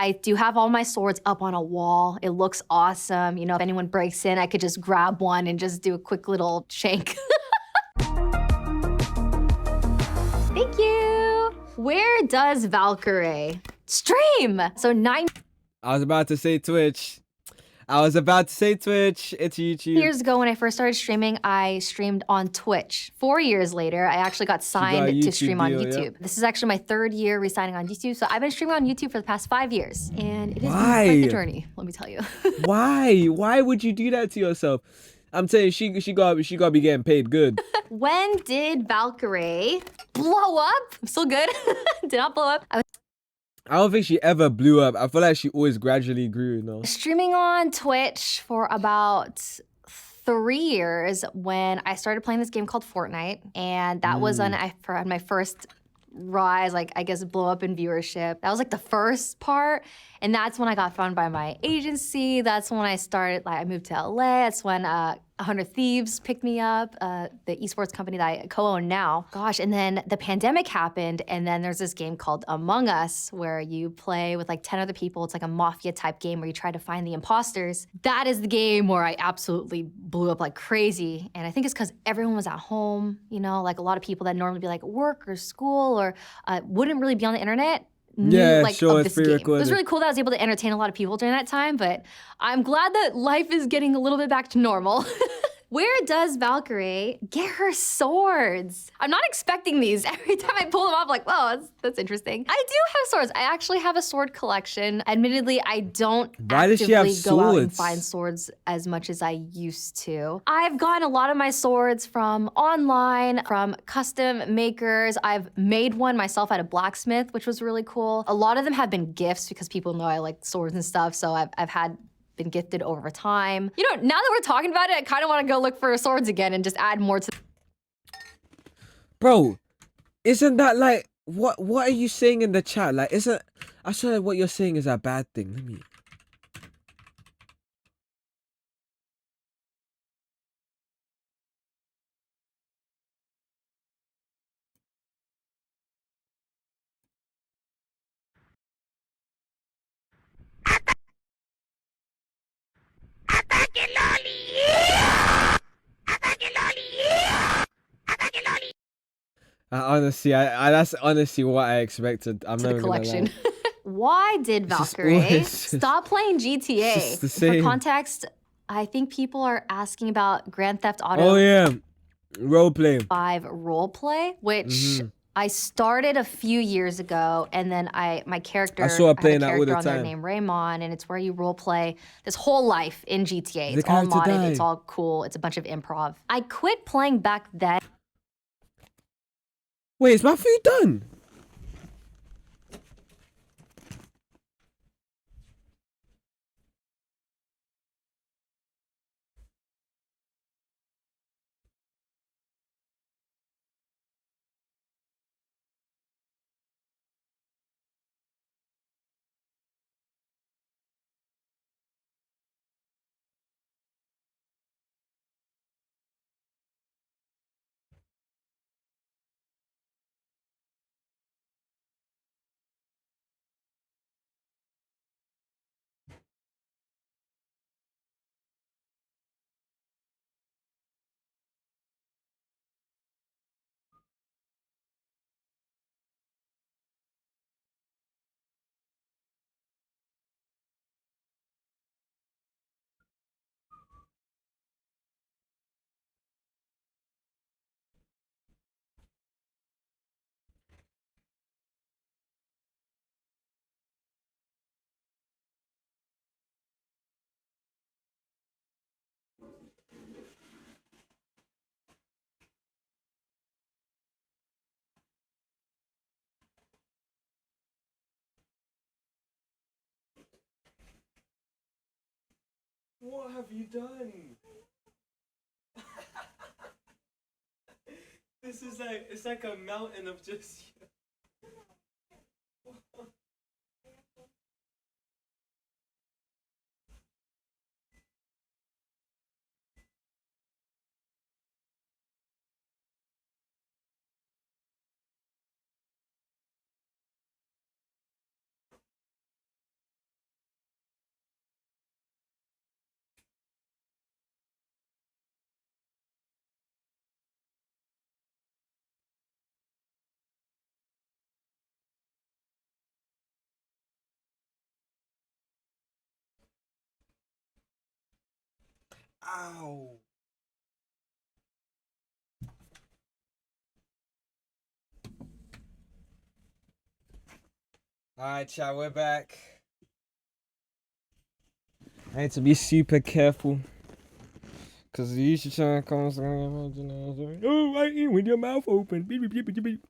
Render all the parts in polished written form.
I do have all my swords up on a wall. It looks awesome. You know, if anyone breaks in, I could just grab one and just do a quick little shank. Thank you. Where does Valkyrae stream? So 9 I was about to say Twitch. It's YouTube. years ago when I first started streaming, I streamed on Twitch. 4 years later, I actually got signed to stream on YouTube. This is actually my 3rd year re-signing on YouTube, so I've been streaming on YouTube for the past 5 years. And it has been quite the journey, let me tell you. Why? Why would you do that to yourself? I'm telling you, she gotta be getting paid good. When did Valkyrae blow up? I'm still good. Did not blow up. I don't think she ever blew up. I feel like she always gradually grew, you know? Streaming on Twitch for about 3 years when I started playing this game called Fortnite. And that was when I had my first rise, like I guess blow up in viewership. That was like the first part. And that's when I got found by my agency. That's when I started, like I moved to LA. That's when 100 Thieves picked me up, the esports company that I co-own now. Gosh, and then the pandemic happened, and then there's this game called Among Us where you play with like 10 other people. It's like a mafia type game where you try to find the imposters. That is the game where I absolutely blew up like crazy. And I think it's because everyone was at home, you know, like a lot of people that normally be like work or school or wouldn't really be on the internet. Yeah, like, sure, of it's this game. It was pre-recorded. really cool that I was able to entertain a lot of people during that time, but I'm glad that life is getting a little bit back to normal. Where does Valkyrae get her swords? I'm not expecting these. Every time I pull them off, like, whoa, that's interesting. I do have swords. I actually have a sword collection. Admittedly, I don't actively go out and find swords as much as I used to. I've gotten a lot of my swords from online, from custom makers. I've made one myself at a blacksmith, which was really cool. A lot of them have been gifts because people know I like swords and stuff, so I've been gifted over time. You know, now that we're talking about it, I kind of want to go look for swords again and just add more to. Bro, isn't that like what are you saying in the chat? Like, isn't I swear like what you're saying is a bad thing. Let me. Honestly, that's honestly what I expected. I'm never gonna lie. Why did Valkyrae stop playing GTA? For context, I think people are asking about Grand Theft Auto. Oh yeah, roleplay. 5 roleplay, which I started a few years ago, and then my character, I saw her playing that all the on there time. named Raymond, and it's where you roleplay this whole life in GTA. The It's all character modded, died. it's all cool, it's a bunch of improv. I quit playing back then. Wait, is my food done? What have you done? This is like, it's like a mountain of just Ow. Alright, chat, we're back. I need to be super careful. Cause you usually try to come oh, I eat with your mouth open. Beep, beep, beep, beep, beep.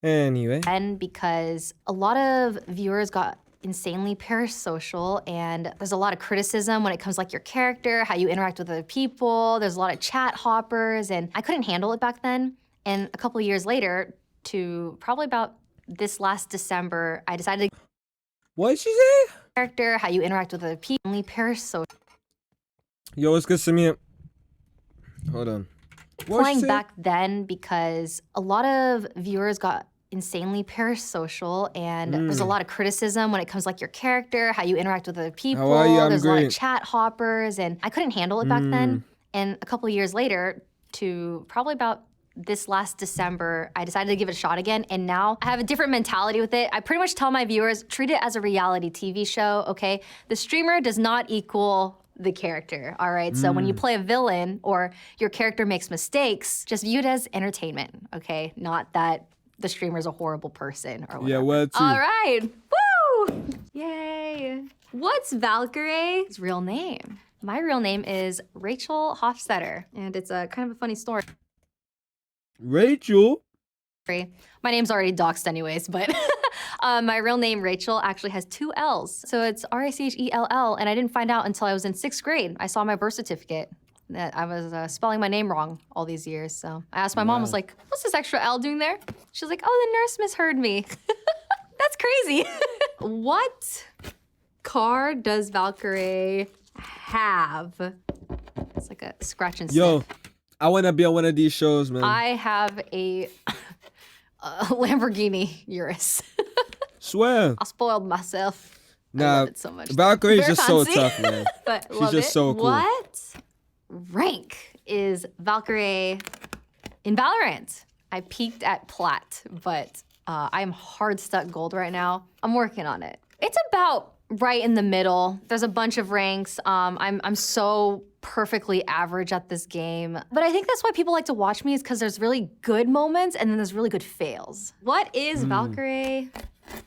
Anyway. And because a lot of viewers got insanely parasocial, and there's a lot of criticism when it comes like your character, how you interact with other people. There's a lot of chat hoppers, and I couldn't handle it back then. And a couple of years later, to probably about this last December, I decided to What did she say? character, how you interact with other people, only parasocial. Yo, what's good, Samir? Hold on. What Playing back then because a lot of viewers got insanely parasocial, and there's a lot of criticism when it comes like your character, how you interact with other people. How are you? I'm there's a lot great. of chat hoppers, and I couldn't handle it back then. And a couple of years later, to probably about this last December, I decided to give it a shot again, and now I have a different mentality with it. I pretty much tell my viewers, treat it as a reality TV show, okay? The streamer does not equal the character, all right? So when you play a villain or your character makes mistakes, just view it as entertainment, okay? Not that the streamer's a horrible person or whatever. Yeah, well, too. All right, woo! Yay. What's Valkyrae's real name? My real name is Rachel Hofstetter, and it's a kind of a funny story. Rachel? My name's already doxed anyways, but my real name, Rachel, actually has 2 L's. So it's Rachell, and I didn't find out until I was in 6th grade. I saw my birth certificate that I was spelling my name wrong all these years. So I asked my mom, I was like, what's this extra L doing there? She was like, oh, the nurse misheard me. That's crazy. What car does Valkyrae have? It's like a scratch and sniff. Yo, I want to be on one of these shows, man. I have a Lamborghini Urus. Swear. I spoiled myself. I Nah, love it so much. Valkyrae's Very just so fancy, tough, man. but She's love just it. so cool. What rank is Valkyrae in Valorant? I peaked at plat, but I'm hard stuck gold right now. I'm working on it. It's about right in the middle. There's a bunch of ranks. I'm so perfectly average at this game. But I think that's why people like to watch me, is because there's really good moments and then there's really good fails. What is Valkyrae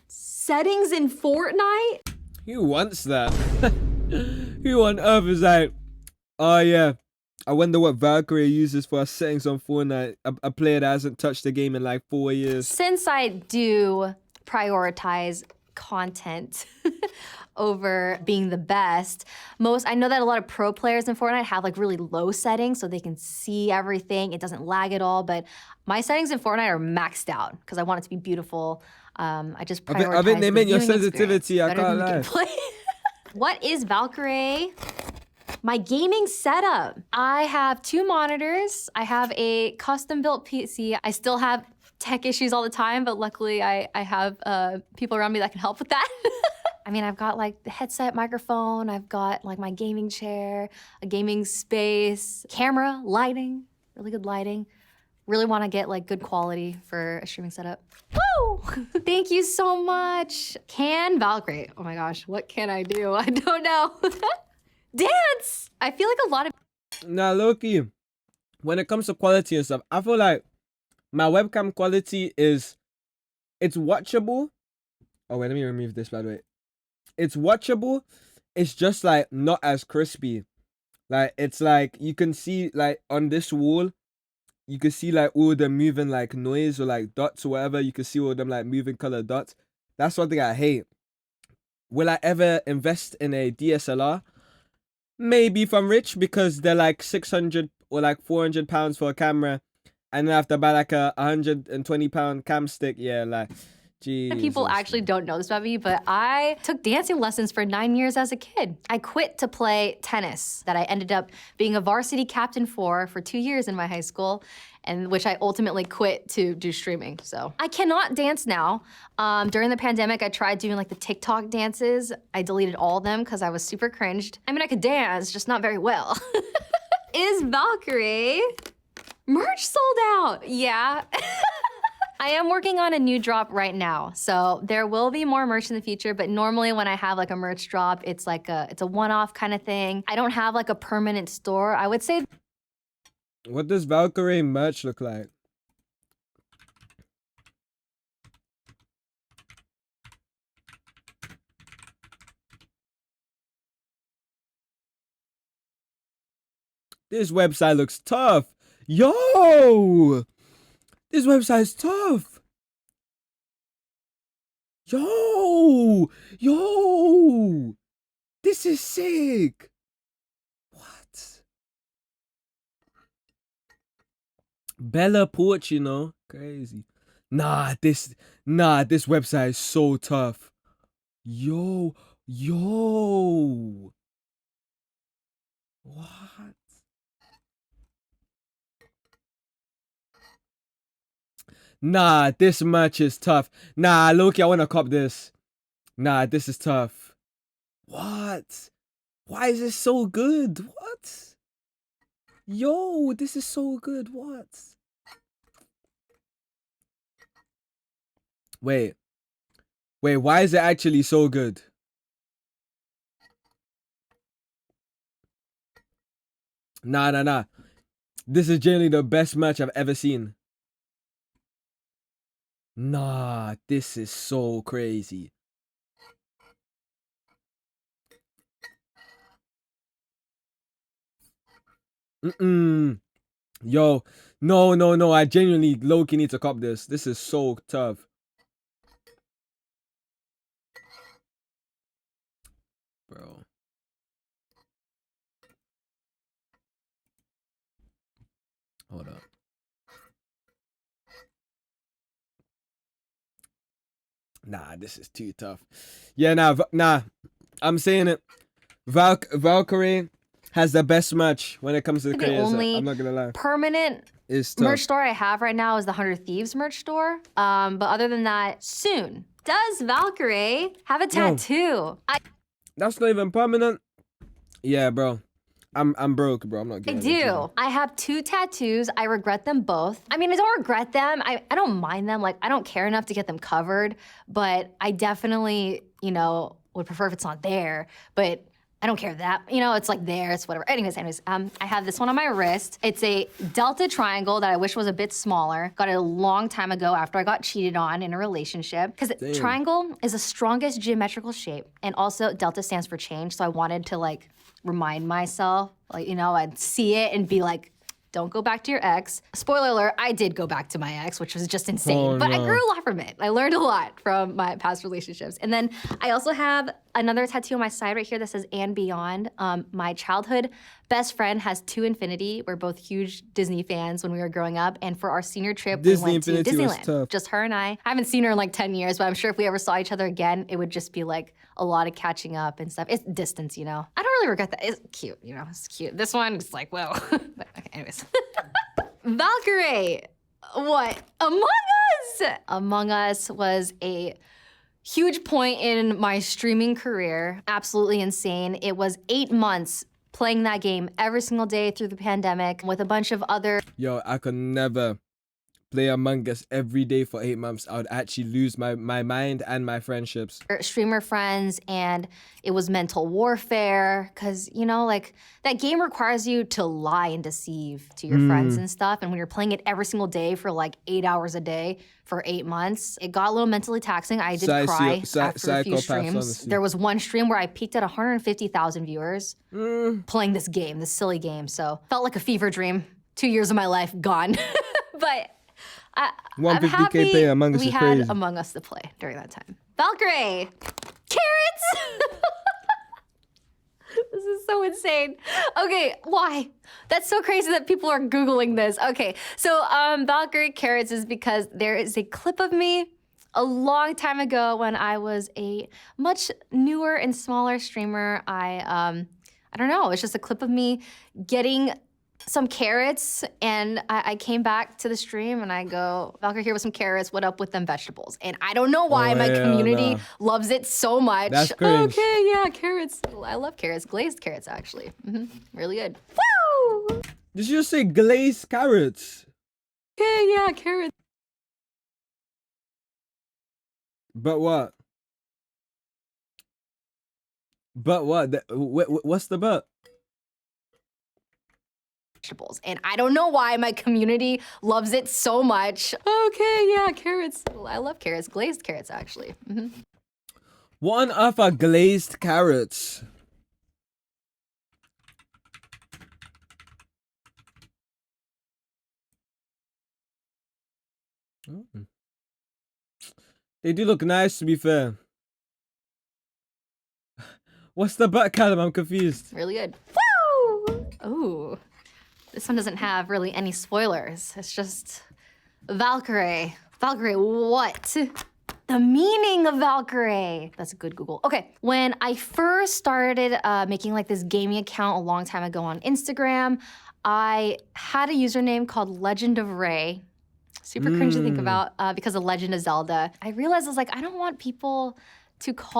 settings in Fortnite? Who wants that? Who on earth is like, oh yeah, I wonder what Valkyrae uses for her settings on Fortnite. A player that hasn't touched the game in like 4 years. Since I do prioritize content over being the best, I know that a lot of pro players in Fortnite have like really low settings so they can see everything. It doesn't lag at all, but my settings in Fortnite are maxed out because I want it to be beautiful. I just prioritize I think they the meant your viewing sensitivity, I experience can't better than the gameplay. What is Valkyrae? My gaming setup. I have 2 monitors. I have a custom-built PC. I still have tech issues all the time, but luckily I have people around me that can help with that. I mean, I've got like the headset microphone, I've got like my gaming chair, a gaming space, camera, lighting, really good lighting. Really want to get like good quality for a streaming setup. Woo! Thank you so much. Can Valkyrae, oh my gosh, what can I do? I don't know. Dance! I feel like a lot of Nah, Loki, when it comes to quality and stuff, I feel like my webcam quality it's watchable. Oh wait, let me remove this, by the way. It's watchable. It's just like not as crispy. Like it's like you can see like on this wall, you can see like all the moving like noise or like dots or whatever. You can see all them like moving color dots. That's one thing I hate. Will I ever invest in a DSLR? Maybe if I'm rich, because they're like 600 or like 400 pounds for a camera, and then I have to buy like a 120 pound cam stick. Yeah, like, Jesus. people actually don't know this about me, but I took dancing lessons for 9 years as a kid. I quit to play tennis, that I ended up being a varsity captain for 2 years in my high school, and which I ultimately quit to do streaming, so. I cannot dance now. During the pandemic, I tried doing like the TikTok dances. I deleted all of them because I was super cringed. I mean, I could dance, just not very well. Is Valkyrae merch sold out? Yeah. I am working on a new drop right now, so there will be more merch in the future, but normally when I have like a merch drop, it's a one-off kind of thing. I don't have like a permanent store. I would say. What does Valkyrae merch look like? This website looks tough. Yo! This website's tough. Yo! Yo! This is sick. What? Bella Porch, you know? Crazy. Nah, this website is so tough. Yo! What? Nah, this match is tough. Nah, Loki, I wanna cop this. Nah, this is tough. What? Why is this so good? What? Yo, this is so good. What? Wait, why is it actually so good? Nah. This is generally the best match I've ever seen. Nah, this is so crazy. Yo, no. I genuinely low-key need to cop this. This is so tough. Bro. Hold up. Nah, this is too tough. Yeah, nah. I'm saying it. Valkyrae has the best match when it comes to the creators. I'm not gonna lie. Permanent merch store I have right now is the 100 Thieves merch store. But other than that, soon. Does Valkyrae have a tattoo? That's not even permanent. Yeah, bro. I'm broke, bro. I'm not getting it. I do. I have 2 tattoos. I regret them both. I mean, I don't regret them. I don't mind them. Like, I don't care enough to get them covered, but I definitely, you know, would prefer if it's not there. But I don't care that, you know, it's like there, it's whatever. Anyways, I have this one on my wrist. It's a Delta triangle that I wish was a bit smaller. Got it a long time ago after I got cheated on in a relationship. Because triangle is the strongest geometrical shape, and also Delta stands for change, so I wanted to like remind myself, like, you know, I'd see it and be like, don't go back to your ex. Spoiler alert, I did go back to my ex, which was just insane. But I grew a lot from it. I learned a lot from my past relationships. And then I also have another tattoo on my side right here that says "and beyond." My childhood best friend has 2 Infinity. We're both huge Disney fans when we were growing up. And for our senior trip, we went to Disneyland. Just her and I haven't seen her in like 10 years, but I'm sure if we ever saw each other again, it would just be like a lot of catching up and stuff. It's distance, you know. I don't really regret that. It's cute, you know, it's cute. This one is like, whoa. But, okay, anyways. Valkyrae, what? Among Us! Among Us was a huge point in my streaming career. Absolutely insane. It was 8 months playing that game every single day through the pandemic with a bunch of other... Yo, I could never play Among Us every day for 8 months. I would actually lose my mind and my friendships. Streamer friends, and it was mental warfare, because, you know, like, that game requires you to lie and deceive to your friends and stuff, and when you're playing it every single day for like 8 hours a day for 8 months, it got a little mentally taxing. I did cry after a few streams. Honestly. There was one stream where I peaked at 150,000 viewers playing this game, this silly game, so felt like a fever dream. 2 years of my life gone. But 150K pay Among Us is crazy. We had Among Us to play during that time. Valkyrae! Carrots! This is so insane. Okay, why? That's so crazy that people are Googling this. Okay, so Valkyrae carrots is because there is a clip of me a long time ago when I was a much newer and smaller streamer. I don't know, it's just a clip of me getting some carrots, and I came back to the stream and I go, Valkyrae here with some carrots, what up with them vegetables? And I don't know why my community loves it so much. That's cringe. Okay, yeah, carrots. I love carrots, glazed carrots actually. Really good. Woo! Did you just say glazed carrots? Okay, yeah, carrots. But what? But what? What's the but? Vegetables. And I don't know why my community loves it so much. Okay, yeah, carrots. I love carrots. Glazed carrots, actually. What on earth are glazed carrots? They do look nice, to be fair. What's the but, Callum? I'm confused. Really good. Woo! Ooh. This one doesn't have really any spoilers. It's just Valkyrae. Valkyrae, what? The meaning of Valkyrae. That's a good Google. Okay, when I first started making like this gaming account a long time ago on Instagram, I had a username called Legend of Ray. Super cringe to think about because of Legend of Zelda. I realized I was like, I don't want people to call.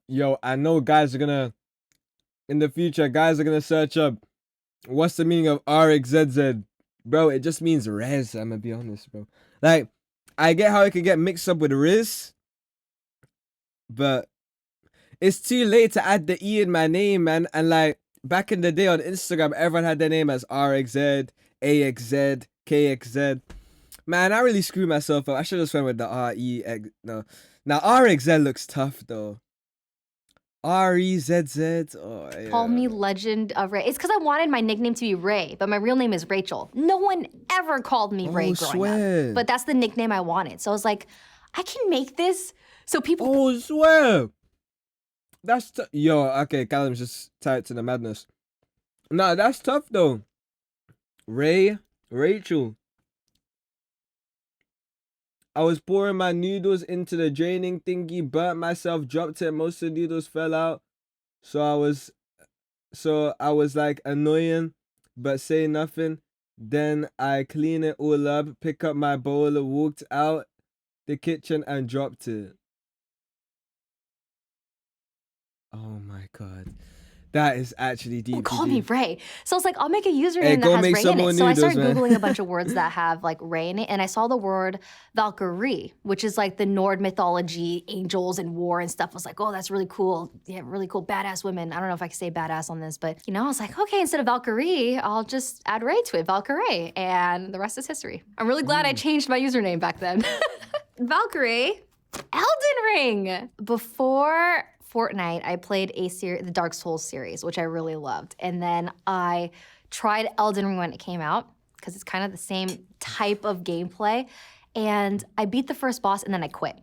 Yo, I know guys are gonna, in the future, guys are gonna search up, what's the meaning of Rxzz? Bro, it just means Rez, I'm gonna be honest, bro. Like, I get how it could get mixed up with Riz, but it's too late to add the E in my name, man. And like, back in the day on Instagram, everyone had their name as Rxz, AXZ, KXZ. Man, I really screwed myself up. I should have just went with the REX. No. Now, RXZ looks tough, though. REZZ. Oh, yeah. Call me Legend of Ray. It's because I wanted my nickname to be Ray, but my real name is Rachel. No one ever called me Ray growing up. But that's the nickname I wanted. So I was like, I can make this so people. Oh, swear. That's yo, okay, Callum's just tied to the madness. Nah, that's tough, though. Rachel. I was pouring my noodles into the draining thingy, burnt myself, dropped it, most of the noodles fell out. So I was like annoying, but say nothing. Then I clean it all up, pick up my bowl, walked out the kitchen and dropped it. Oh my God. That is actually deep. Call me Ray. So I was like, I'll make a username that has Ray in it. So I started Googling a bunch of words that have like Ray in it. And I saw the word Valkyrae, which is like the Nord mythology, angels and war and stuff. I was like, oh, that's really cool. Yeah, really cool. Badass women. I don't know if I can say badass on this, but you know, I was like, okay, instead of Valkyrae, I'll just add Ray to it, Valkyrae. And the rest is history. I'm really glad I changed my username back then. Valkyrae, Elden Ring. Before Fortnite, I played the Dark Souls series, which I really loved. And then I tried Elden Ring when it came out, because it's kind of the same type of gameplay. And I beat the first boss and then I quit.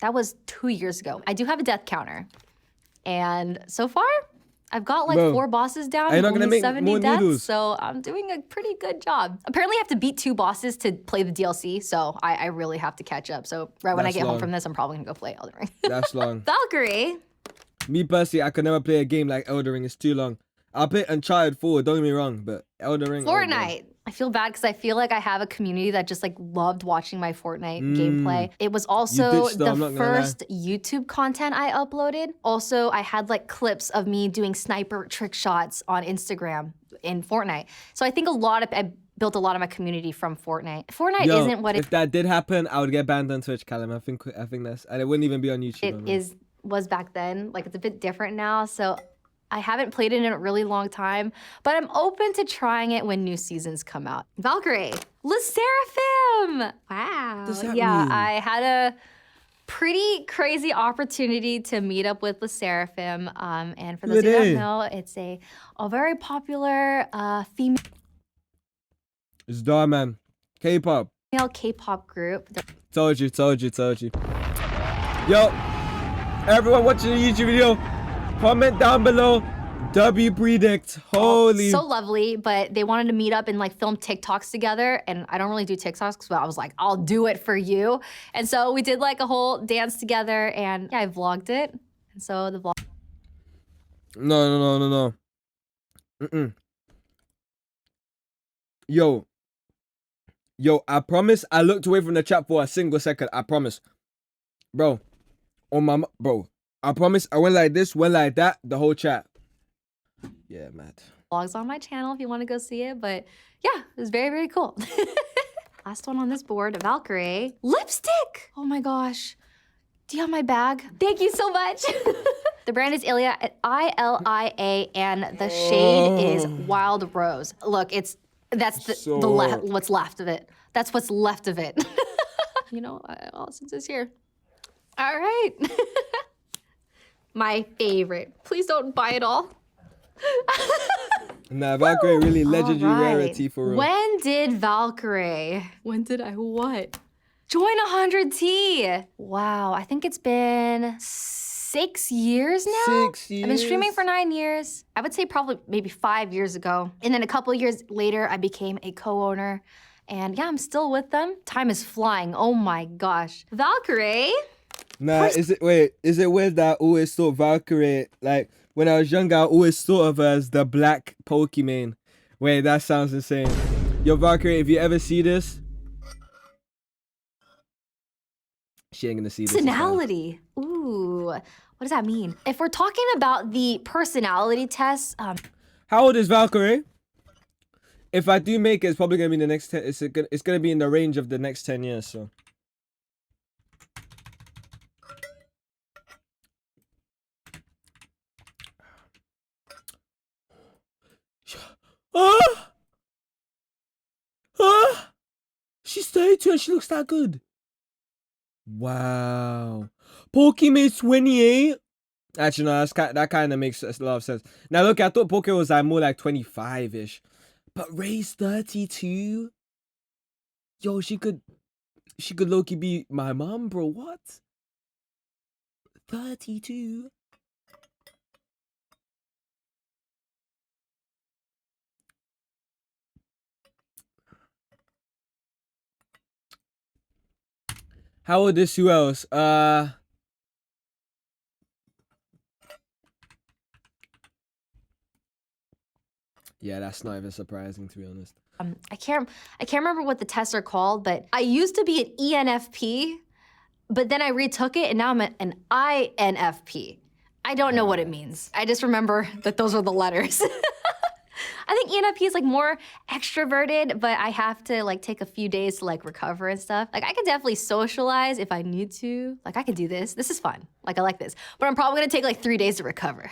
That was 2 years ago. I do have a death counter. And so far, I've got like 4 bosses down and only 70 deaths, noodles. So I'm doing a pretty good job. Apparently I have to beat 2 bosses to play the DLC, so I really have to catch up. So when I get home from this, I'm probably gonna go play Elden Ring. That's long. Valkyrae. Me personally, I could never play a game like Elden Ring. It's too long. I'll play Uncharted 4, don't get me wrong, but Elden Ring. Fortnite. I feel bad because I feel like I have a community that just like loved watching my Fortnite gameplay. It was also the first YouTube content I uploaded. Also, I had like clips of me doing sniper trick shots on Instagram in Fortnite. So I think I built a lot of my community from Fortnite. Fortnite isn't what if that did happen, I would get banned on Twitch, Callum. I think that's, and it wouldn't even be on YouTube. It was back then. Like, it's a bit different now. So I haven't played it in a really long time, but I'm open to trying it when new seasons come out. Valkyrae, LeSeraphim. Wow. What does that mean? I had a pretty crazy opportunity to meet up with LeSeraphim. And for those who don't know, it's a very popular female. It's man. K-pop. K-pop group. Told you. Yo, everyone watching the YouTube video, comment down below, W predict. Holy. So lovely, but they wanted to meet up and like film TikToks together, and I don't really do TikToks, but I was like, I'll do it for you. And so we did like a whole dance together, and yeah, I vlogged it. And so the vlog. No. Yo, I promise I looked away from the chat for a single second. I promise. Bro, I promise I went like this, went like that, the whole chat. Yeah, mad. Vlogs on my channel if you want to go see it, but yeah, it was very, very cool. Last one on this board, Valkyrae. Lipstick! Oh my gosh. Do you have my bag? Thank you so much. The brand is Ilia, I-L-I-A, and the shade is Wild Rose. Look, that's what's left of it. That's what's left of it. You know, since it's here. All right. My favorite. Please don't buy it all. Nah, Valkyrae really legendary rarity for real. When did Valkyrae? When did I what? Join 100T. Wow, I think it's been 6 years now. 6 years. I've been streaming for 9 years. I would say probably maybe 5 years ago. And then a couple of years later, I became a co-owner. And yeah, I'm still with them. Time is flying. Oh my gosh. Valkyrae. Nah, is it weird that I always thought Valkyrae, like when I was younger, I always thought of her as the black Pokemon. Wait, that sounds insane. Yo, Valkyrae, if you ever see this, she ain't gonna see this. Personality. Ooh, what does that mean? If we're talking about the personality test, how old is Valkyrae? If I do make it, it's probably gonna be in the next 10. It's gonna be in the range of the next 10 years. So. She's 32 and she looks that good. Wow. Pokemon 28. Actually, no, that kind of makes a lot of sense. Now, look, I thought Pokemon was like more like 25-ish. But Ray's 32? Yo, she could low-key be my mom, bro. What? 32? How old is who else? Yeah, that's not even surprising, to be honest. I can't remember what the tests are called, but I used to be an ENFP, but then I retook it and now I'm an INFP. I don't know what it means. I just remember that those are the letters. I think ENFP is like more extroverted, but I have to like take a few days to like recover and stuff. Like I could definitely socialize if I need to. Like I could do this. This is fun. Like I like this. But I'm probably gonna take like 3 days to recover.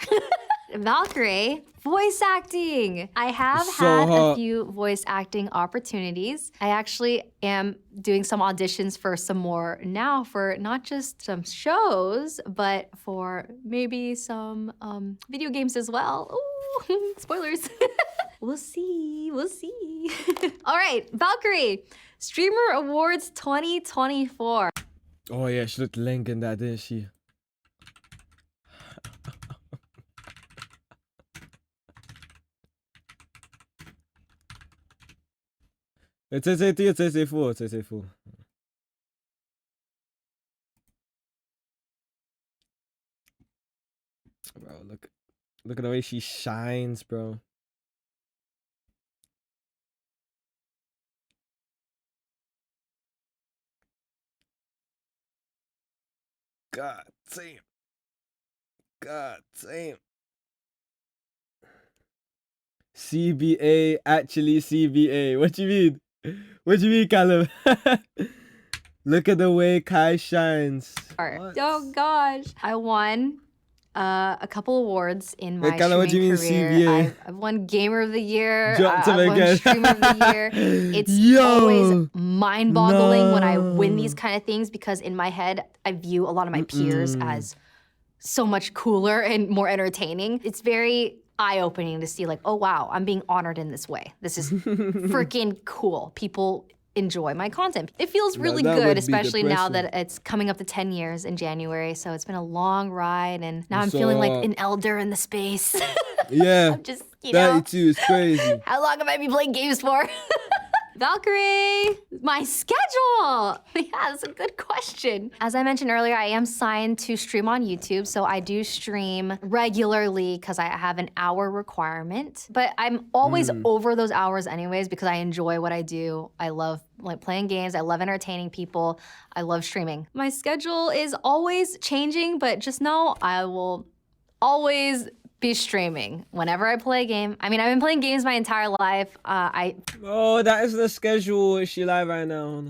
Valkyrae, voice acting. I have had a few voice acting opportunities. I actually am doing some auditions for some more now for not just some shows, but for maybe some video games as well. Ooh, spoilers. We'll see, we'll see. All right, Valkyrae, Streamer Awards 2024. Oh yeah, she looked lank in that, didn't she? It's a 4. Bro, look at the way she shines, bro. God damn. God damn. CBA, actually CBA. What you mean? What you mean, Callum? Look at the way Kai shines. Oh gosh. I won a couple awards in my Callum, what do you mean career. CBA? I've won Gamer of the Year. Drop I've won Streamer of the Year. It's always mind-boggling when I win these kind of things because in my head, I view a lot of my peers as so much cooler and more entertaining. It's very eye-opening to see like, oh wow, I'm being honored in this way. This is freaking cool. People enjoy my content. It feels really good, especially now that it's coming up to 10 years in January. So it's been a long ride and now I'm feeling like an elder in the space. Yeah, I'm just, you know. 32 is crazy. How long have I been playing games for? Valkyrae, my schedule. Yeah, that's a good question. As I mentioned earlier, I am signed to stream on YouTube, so I do stream regularly because I have an hour requirement. But I'm always over those hours anyways because I enjoy what I do. I love like playing games. I love entertaining people. I love streaming. My schedule is always changing, but just know I will always be streaming whenever I play a game. I mean, I've been playing games my entire life. Oh, that is the schedule. Is she live right now?